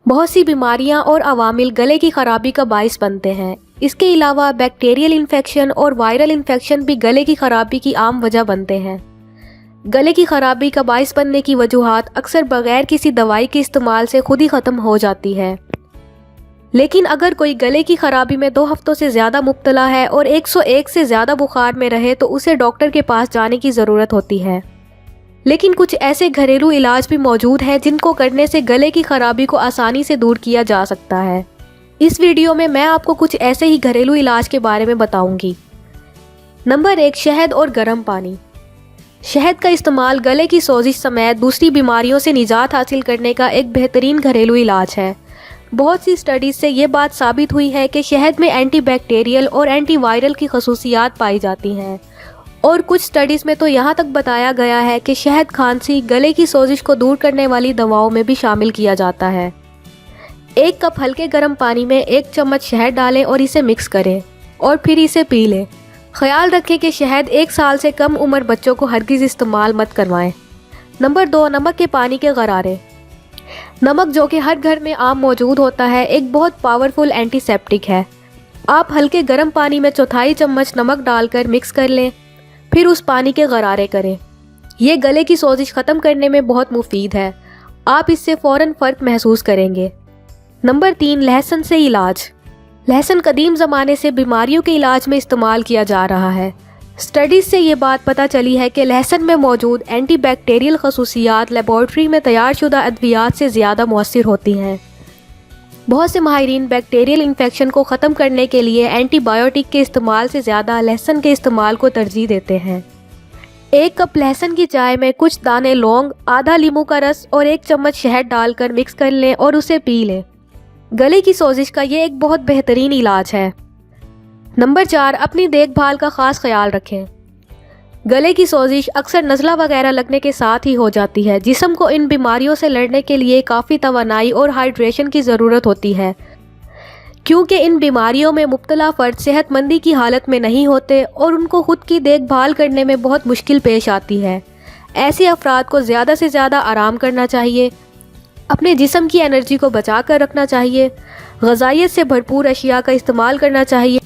بہت سی بیماریاں اور عوامل گلے کی خرابی کا باعث بنتے ہیں۔ اس کے علاوہ بیکٹیریل انفیکشن اور وائرل انفیکشن بھی گلے کی خرابی کی عام وجہ بنتے ہیں۔ گلے کی خرابی کا باعث بننے کی وجوہات اکثر بغیر کسی دوائی کے استعمال سے خود ہی ختم ہو جاتی ہے، لیکن اگر کوئی گلے کی خرابی میں 2 ہفتوں سے زیادہ مبتلا ہے اور 101 سے زیادہ بخار میں رہے تو اسے ڈاکٹر کے پاس جانے کی ضرورت ہوتی ہے۔ لیکن کچھ ایسے گھریلو علاج بھی موجود ہیں جن کو کرنے سے گلے کی خرابی کو آسانی سے دور کیا جا سکتا ہے۔ اس ویڈیو میں آپ کو کچھ ایسے ہی گھریلو علاج کے بارے میں بتاؤں گی۔ نمبر 1، شہد اور گرم پانی۔ شہد کا استعمال گلے کی سوزش سمیت دوسری بیماریوں سے نجات حاصل کرنے کا ایک بہترین گھریلو علاج ہے۔ بہت سی اسٹڈیز سے یہ بات ثابت ہوئی ہے کہ شہد میں اینٹی بیکٹیریل اور اینٹی وائرل کی خصوصیات پائی جاتی ہیں، اور کچھ اسٹڈیز میں تو یہاں تک بتایا گیا ہے کہ شہد کھانسی، گلے کی سوزش کو دور کرنے والی دواؤں میں بھی شامل کیا جاتا ہے۔ 1 کپ ہلکے گرم پانی میں 1 چمچ شہد ڈالیں اور اسے مکس کریں اور پھر اسے پی لیں۔ خیال رکھیں کہ شہد 1 سال سے کم عمر بچوں کو ہرگز استعمال مت کروائیں۔ نمبر 2، نمک کے پانی کے غرارے۔ نمک، جو کہ ہر گھر میں عام موجود ہوتا ہے، ایک بہت پاورفل اینٹی سیپٹک ہے۔ آپ ہلکے گرم پانی میں 1/4 چمچ نمک ڈال کر مکس کر لیں، پھر اس پانی کے غرارے کریں۔ یہ گلے کی سوزش ختم کرنے میں بہت مفید ہے۔ آپ اس سے فوراً فرق محسوس کریں گے۔ نمبر 3، لہسن سے علاج۔ لہسن قدیم زمانے سے بیماریوں کے علاج میں استعمال کیا جا رہا ہے۔ اسٹڈیز سے یہ بات پتہ چلی ہے کہ لہسن میں موجود اینٹی بیکٹیریل خصوصیات لیبارٹری میں تیار شدہ ادویات سے زیادہ مؤثر ہوتی ہیں۔ بہت سے ماہرین بیکٹیریل انفیکشن کو ختم کرنے کے لیے اینٹی بائیوٹک کے استعمال سے زیادہ لہسن کے استعمال کو ترجیح دیتے ہیں۔ 1 کپ لہسن کی چائے میں کچھ دانے لونگ، آدھا لیموں کا رس اور 1 چمچ شہد ڈال کر مکس کر لیں اور اسے پی لیں۔ گلے کی سوزش کا یہ ایک بہت بہترین علاج ہے۔ نمبر 4، اپنی دیکھ بھال کا خاص خیال رکھیں۔ گلے کی سوزش اکثر نزلہ وغیرہ لگنے کے ساتھ ہی ہو جاتی ہے۔ جسم کو ان بیماریوں سے لڑنے کے لیے کافی توانائی اور ہائیڈریشن کی ضرورت ہوتی ہے، کیونکہ ان بیماریوں میں مبتلا فرد صحت مندی کی حالت میں نہیں ہوتے اور ان کو خود کی دیکھ بھال کرنے میں بہت مشکل پیش آتی ہے۔ ایسے افراد کو زیادہ سے زیادہ آرام کرنا چاہیے، اپنے جسم کی انرجی کو بچا کر رکھنا چاہیے، غذائیت سے بھرپور اشیاء کا استعمال کرنا چاہیے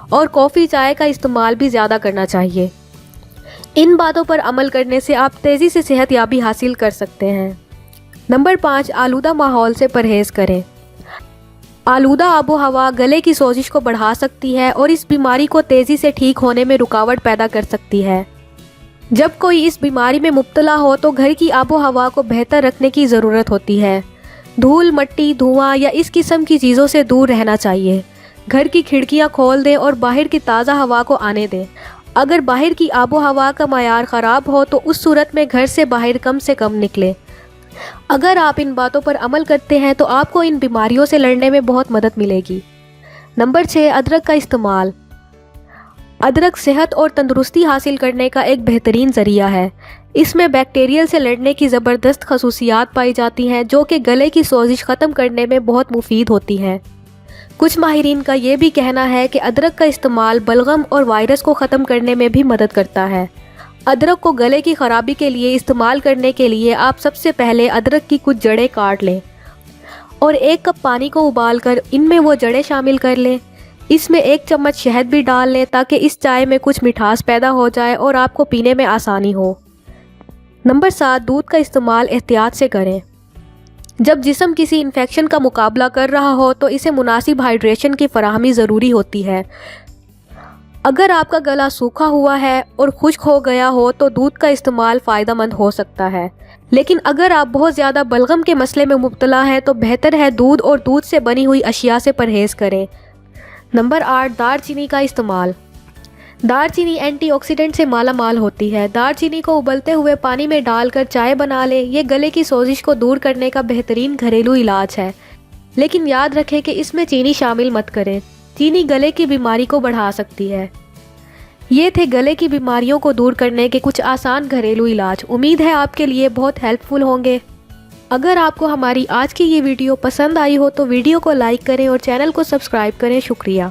اور کافی چائے کا استعمال بھی زیادہ کرنا چاہیے۔ ان باتوں پر عمل کرنے سے آپ تیزی سے صحت یابی حاصل کر سکتے ہیں۔ نمبر 5، آلودہ ماحول سے پرہیز کریں۔ آلودہ آب و ہوا گلے کی سوزش کو بڑھا سکتی ہے اور اس بیماری کو تیزی سے ٹھیک ہونے میں رکاوٹ پیدا کر سکتی ہے۔ جب کوئی اس بیماری میں مبتلا ہو تو گھر کی آب و ہوا کو بہتر رکھنے کی ضرورت ہوتی ہے۔ دھول، مٹی، دھواں یا اس قسم کی چیزوں سے دور رہنا چاہیے۔ گھر کی کھڑکیاں کھول دیں اور باہر کی تازہ ہوا کو آنے دیں۔ اگر باہر کی آب و ہوا کا معیار خراب ہو تو اس صورت میں گھر سے باہر کم سے کم نکلیں۔ اگر آپ ان باتوں پر عمل کرتے ہیں تو آپ کو ان بیماریوں سے لڑنے میں بہت مدد ملے گی۔ نمبر 6، ادرک کا استعمال۔ ادرک صحت اور تندرستی حاصل کرنے کا ایک بہترین ذریعہ ہے۔ اس میں بیکٹیریل سے لڑنے کی زبردست خصوصیات پائی جاتی ہیں جو کہ گلے کی سوزش ختم کرنے میں بہت مفید ہوتی ہیں۔ کچھ ماہرین کا یہ بھی کہنا ہے کہ ادرک کا استعمال بلغم اور وائرس کو ختم کرنے میں بھی مدد کرتا ہے۔ ادرک کو گلے کی خرابی کے لیے استعمال کرنے کے لیے آپ سب سے پہلے ادرک کی کچھ جڑیں کاٹ لیں اور 1 کپ پانی کو ابال کر ان میں وہ جڑیں شامل کر لیں۔ اس میں 1 چمچ شہد بھی ڈال لیں تاکہ اس چائے میں کچھ مٹھاس پیدا ہو جائے اور آپ کو پینے میں آسانی ہو۔ نمبر 7، دودھ کا استعمال احتیاط سے کریں۔ جب جسم کسی انفیکشن کا مقابلہ کر رہا ہو تو اسے مناسب ہائیڈریشن کی فراہمی ضروری ہوتی ہے۔ اگر آپ کا گلا سوکھا ہوا ہے اور خشک ہو گیا ہو تو دودھ کا استعمال فائدہ مند ہو سکتا ہے، لیکن اگر آپ بہت زیادہ بلغم کے مسئلے میں مبتلا ہیں تو بہتر ہے دودھ اور دودھ سے بنی ہوئی اشیاء سے پرہیز کریں۔ نمبر 8، دار چینی کا استعمال۔ دار چینی اینٹی آکسیڈنٹ سے مالا مال ہوتی ہے۔ دار چینی کو ابلتے ہوئے پانی میں ڈال کر چائے بنا لیں۔ یہ گلے کی سوزش کو دور کرنے کا بہترین گھریلو علاج ہے، لیکن یاد رکھیں کہ اس میں چینی شامل مت کریں۔ چینی گلے کی بیماری کو بڑھا سکتی ہے۔ یہ تھے گلے کی بیماریوں کو دور کرنے کے کچھ آسان گھریلو علاج۔ امید ہے آپ کے لیے بہت ہیلپ فل ہوں گے۔ اگر آپ کو ہماری آج کی یہ ویڈیو پسند آئی ہو تو ویڈیو کو لائک کریں اور چینل کو سبسکرائب کریں۔ شکریہ۔